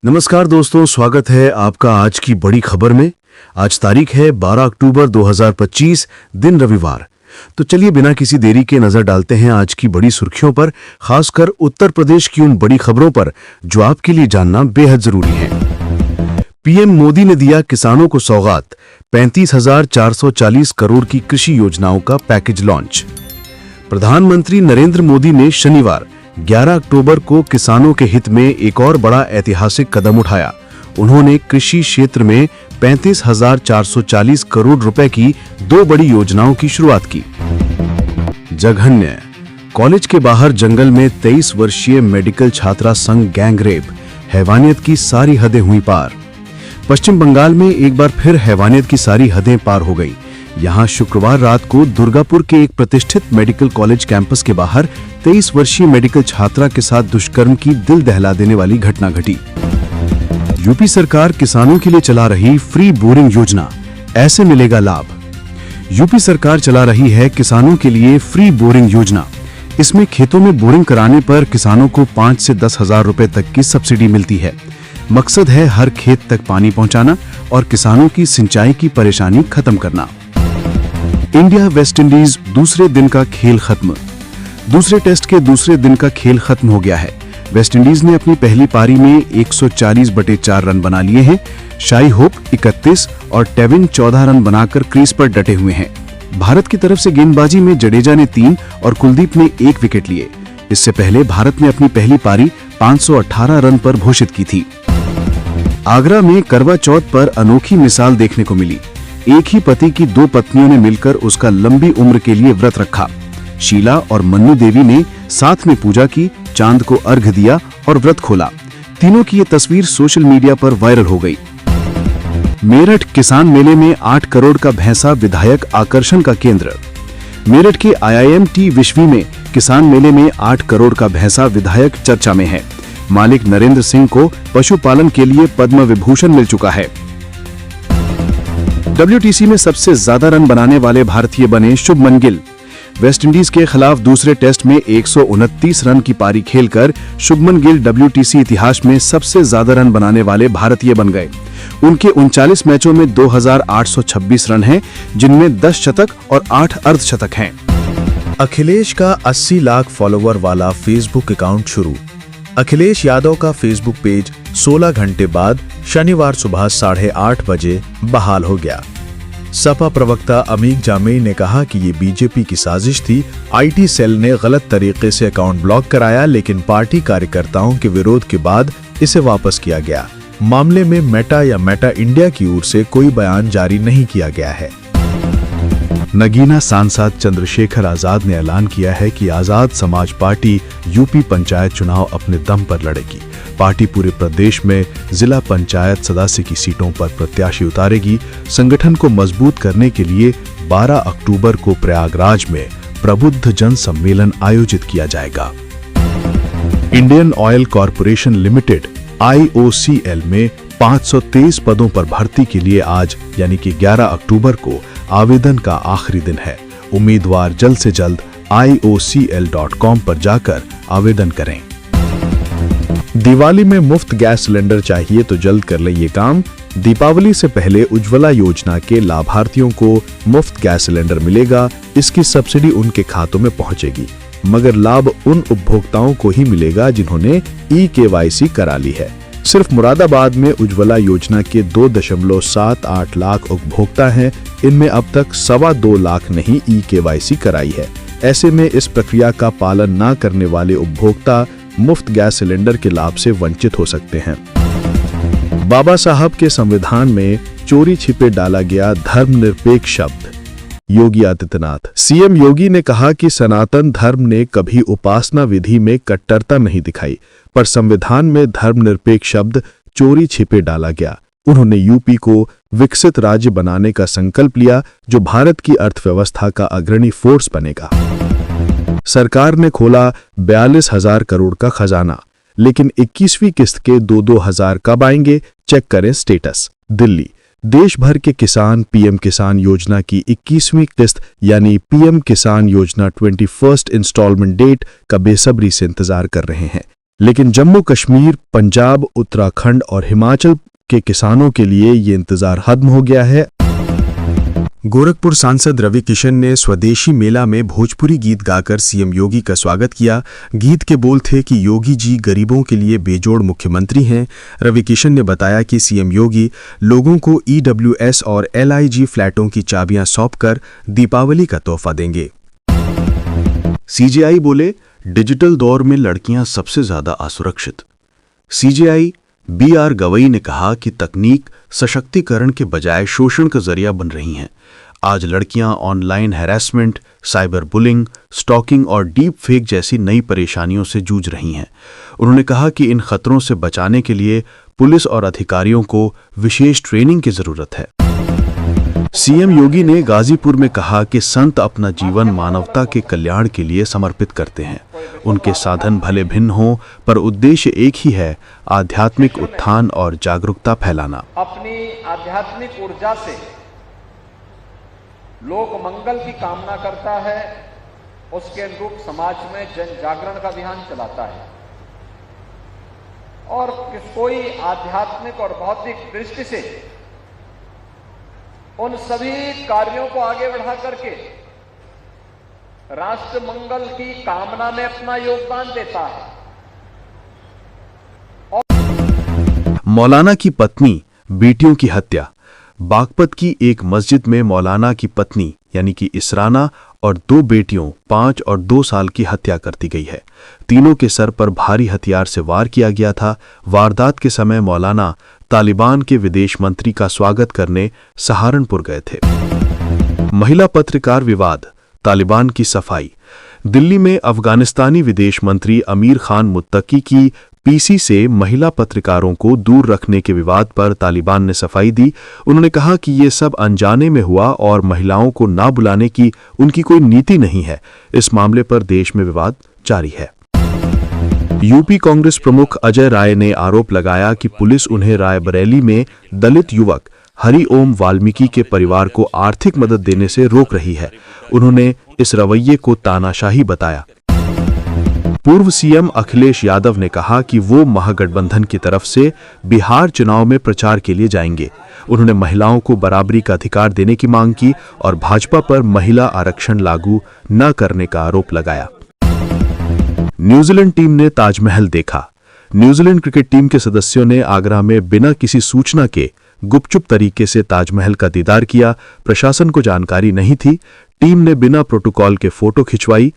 नमस्कार दोस्तों, स्वागत है आपका आज की बड़ी खबर में। आज तारीख है 12 अक्टूबर 2025, दिन रविवार। तो चलिए बिना किसी देरी के नजर डालते हैं आज की बड़ी सुर्खियों पर, खासकर उत्तर प्रदेश की उन बड़ी खबरों पर जो आपके लिए जानना बेहद जरूरी है। पीएम मोदी ने दिया किसानों को सौगात, 35,440 करोड़ की कृषि योजनाओं का पैकेज लॉन्च। प्रधानमंत्री नरेंद्र मोदी ने शनिवार 11 अक्टूबर को किसानों के हित में एक और बड़ा ऐतिहासिक कदम उठाया। उन्होंने कृषि क्षेत्र में 35,440 करोड़ रुपए की दो बड़ी योजनाओं की शुरुआत की। जघन्य, कॉलेज के बाहर जंगल में 23 वर्षीय मेडिकल छात्रा संग गैंग रेप, हैवानियत की सारी हदें हुई पार। पश्चिम बंगाल में एक बार फिर हैवानियत की सारी हदें पार हो गई। यहां शुक्रवार रात को दुर्गापुर के एक प्रतिष्ठित मेडिकल कॉलेज कैंपस के बाहर 23 वर्षीय मेडिकल छात्रा के साथ दुष्कर्म की दिल दहला देने वाली घटना घटी। यूपी सरकार किसानों के लिए चला रही फ्री बोरिंग योजना, ऐसे मिलेगा लाभ। यूपी सरकार चला रही है किसानों के लिए फ्री बोरिंग योजना। इसमें खेतों में बोरिंग कराने पर किसानों को 5 से 10 हजार रुपए तक की सब्सिडी मिलती है। मकसद है हर खेत तक पानी पहुंचाना और किसानों की सिंचाई की परेशानी खत्म करना। इंडिया वेस्टइंडीज दूसरे दिन का खेल खत्म। दूसरे टेस्ट के दूसरे दिन का खेल खत्म हो गया है। वेस्टइंडीज ने अपनी पहली पारी में 140/4 रन बना लिए हैं। शाई होप 31 और टेविन 14 रन बनाकर क्रीज पर डटे हुए हैं। भारत की तरफ से गेंदबाजी में जडेजा ने 3 और कुलदीप ने 1 विकेट लिए। इससे पहले भारत ने अपनी पहली पारी 518 रन पर घोषित की थी। आगरा में करवा चौथ पर अनोखी मिसाल देखने को मिली। एक ही पति की 2 पत्नियों ने मिलकर उसका लंबी उम्र के लिए व्रत रखा। शीला और मन्नू देवी ने साथ में पूजा की, चांद को अर्घ दिया और व्रत खोला। तीनों की ये तस्वीर सोशल मीडिया पर वायरल हो गई। मेरठ किसान मेले में 8 करोड़ का भैंसा विधायक आकर्षण का केंद्र। मेरठ के IIMT विश्वी में किसान मेले में 8 करोड़ का भैंसा विधायक चर्चा में है। मालिक नरेंद्र सिंह को पशुपालन के लिए पद्म विभूषण मिल चुका है। WTC में सबसे ज्यादा रन बनाने वाले भारतीय बने शुभमन गिल। वेस्टइंडीज के खिलाफ दूसरे टेस्ट में 129 रन की पारी खेलकर शुभमन गिल WTC इतिहास में सबसे ज्यादा रन बनाने वाले भारतीय बन गए। उनके 39 मैचों में 2,826 रन हैं, जिनमें 10 शतक और 8 अर्धशतक हैं। अखिलेश का 80 लाख फॉलोवर वाला फेसबुक अकाउंट शुरू। अखिलेश यादव का फेसबुक पेज 16 घंटे बाद शनिवार सुबह 8:30 बजे बहाल हो गया। सपा प्रवक्ता अमीक जामेई ने कहा कि ये बीजेपी की साजिश थी। IT सेल ने गलत तरीके से अकाउंट ब्लॉक कराया, लेकिन पार्टी कार्यकर्ताओं के विरोध के बाद इसे वापस किया गया। मामले में मेटा या मेटा इंडिया की ओर से कोई बयान जारी नहीं किया गया है। नगीना सांसद चंद्रशेखर आजाद ने ऐलान किया है कि आजाद समाज पार्टी यूपी पंचायत चुनाव अपने दम पर लड़ेगी। पार्टी पूरे प्रदेश में जिला पंचायत सदस्य की सीटों पर प्रत्याशी उतारेगी। संगठन को मजबूत करने के लिए 12 अक्टूबर को प्रयागराज में प्रबुद्ध जन सम्मेलन आयोजित किया जाएगा। Indian oil corporation limited IOCL में 523 पदों पर भर्ती के लिए आज यानी कि 11 अक्टूबर को आवेदन का आखिरी दिन है। उम्मीदवार जल्द से जल्द IOCL.com पर जाकर आवेदन करें। दिवाली में मुफ्त गैस सिलेंडर चाहिए तो जल्द कर ले ये काम। दीपावली से पहले उज्ज्वला योजना के लाभार्थियों को मुफ्त गैस सिलेंडर मिलेगा। इसकी सब्सिडी उनके खातों में पहुंचेगी, मगर लाभ उन उपभोक्ताओं को ही मिलेगा जिन्होंने eKYC करा ली है। सिर्फ मुरादाबाद में उज्ज्वला योजना के 2.78 लाख उपभोक्ता हैं। इनमें अब तक 2.25 लाख ने ही eKYC कराई है। ऐसे में इस प्रक्रिया का पालन न करने वाले उपभोक्ता मुफ्त गैस सिलेंडर के लाभ से वंचित हो सकते हैं। बाबा साहब के संविधान में चोरी छिपे डाला गया धर्मनिरपेक्ष शब्द। योगी आदित्यनाथ। CM योगी ने कहा कि सनातन धर्म ने कभी उपासना विधि में कट्टरता नहीं दिखाई, पर संविधान में धर्मनिरपेक्ष शब्द चोरी छिपे डाला गया। उन्होंने यूपी को विकसित राज्य बनाने का संकल्प लिया, जो भारत की अर्थव्यवस्था का अग्रणी फोर्स बनेगा। सरकार ने खोला 42,000 करोड़ का खजाना, लेकिन 21वीं किस्त के 2-2 हजार कब आएंगे, चेक करें स्टेटस। दिल्ली। देश भर के किसान PM किसान योजना की 21वीं किस्त यानी PM किसान योजना 21st इंस्टॉलमेंट डेट का बेसब्री से इंतजार कर रहे हैं। लेकिन जम्मू कश्मीर, पंजाब, उत्तराखंड और हिमाचल के किसानों के लिए ये इंतजार खत्म हो गया है। गोरखपुर सांसद रवि किशन ने स्वदेशी मेला में भोजपुरी गीत गाकर सीएम योगी का स्वागत किया। गीत के बोल थे कि योगी जी गरीबों के लिए बेजोड़ मुख्यमंत्री हैं। रवि किशन ने बताया कि सीएम योगी लोगों को ईडब्ल्यूएस और एलआईजी फ्लैटों की चाबियां सौंपकर दीपावली का तोहफा देंगे। सीजेआई बोले, डिजिटल दौर में लड़कियां सबसे ज्यादा असुरक्षित। सीजेआई बीआर गवई ने कहा कि तकनीक सशक्तिकरण के बजाय शोषण का जरिया बन रही हैं। आज लड़कियां online harassment, cyber bullying, stalking और डीप फेक जैसी नई परेशानियों से जूझ रही हैं। उन्होंने कहा कि इन खतरों से बचाने के लिए पुलिस और अधिकारियों को विशेष ट्रेनिंग की जरूरत है। सीएम योगी ने गाजीपुर में कहा कि संत अपना जीवन मानवता के कल्याण के लिए समर्पित करते हैं। उनके साधन भले भिन्न हों, पर उद्देश्य एक ही है, आध्यात्मिक उत्थान और जागरूकता फैलाना। अपनी आध्यात्मिक ऊर्जा से लोक मंगल की कामना करता है, उसके अनुरूप समाज में जन जागरण का अभियान चलाता है और कोई आध्यात्मिक और बौद्धिक दृष्टि से उन सभी कार्यों को आगे बढ़ा करके राष्ट्र मंगल की कामना में अपना योगदान देता है। मौलाना की पत्नी, बेटियों की हत्या। बागपत की एक मस्जिद में मौलाना की पत्नी यानी कि इसराना और 2 बेटियों 5 और 2 साल की हत्या कर दी गई है। तीनों के सर पर भारी हथियार से वार किया गया था। वारदात के समय मौलाना तालिबान के विदेश मंत्री का स्वागत करने सहारनपुर गए थे। महिला पत्रकार विवाद, तालिबान की सफाई। दिल्ली में अफगानिस्तानी विदेश मंत्री अमीर खान मुत्तकी की पीसी से महिला पत्रकारों को दूर रखने के विवाद पर तालिबान ने सफाई दी। उन्होंने कहा कि ये सब अनजाने में हुआ और महिलाओं को ना बुलाने की उनकी कोई नीति नहीं है। इस मामले पर देश में विवाद जारी है। यूपी कांग्रेस प्रमुख अजय राय ने आरोप लगाया कि पुलिस उन्हें रायबरेली में दलित युवक हरि ओम वाल्मीकि के परिवार को आर्थिक मदद देने से रोक रही है। उन्होंने इस रवैये को तानाशाही बताया। पूर्व सीएम अखिलेश यादव ने कहा कि वो महागठबंधन की तरफ से बिहार चुनाव में प्रचार के लिए जाएंगे। उन्होंने महिलाओं को बराबरी का अधिकार देने की मांग की और भाजपा पर महिला आरक्षण लागू न करने का आरोप लगाया। न्यूजीलैंड टीम ने ताजमहल देखा। न्यूजीलैंड क्रिकेट टीम के सदस्यों ने आगरा में बिना किसी सूचना के गुपचुप तरीके से ताजमहल का दीदार किया। प्रशासन को जानकारी नहीं थी। टीम ने बिना प्रोटोकॉल के फोटो खिंचवाई।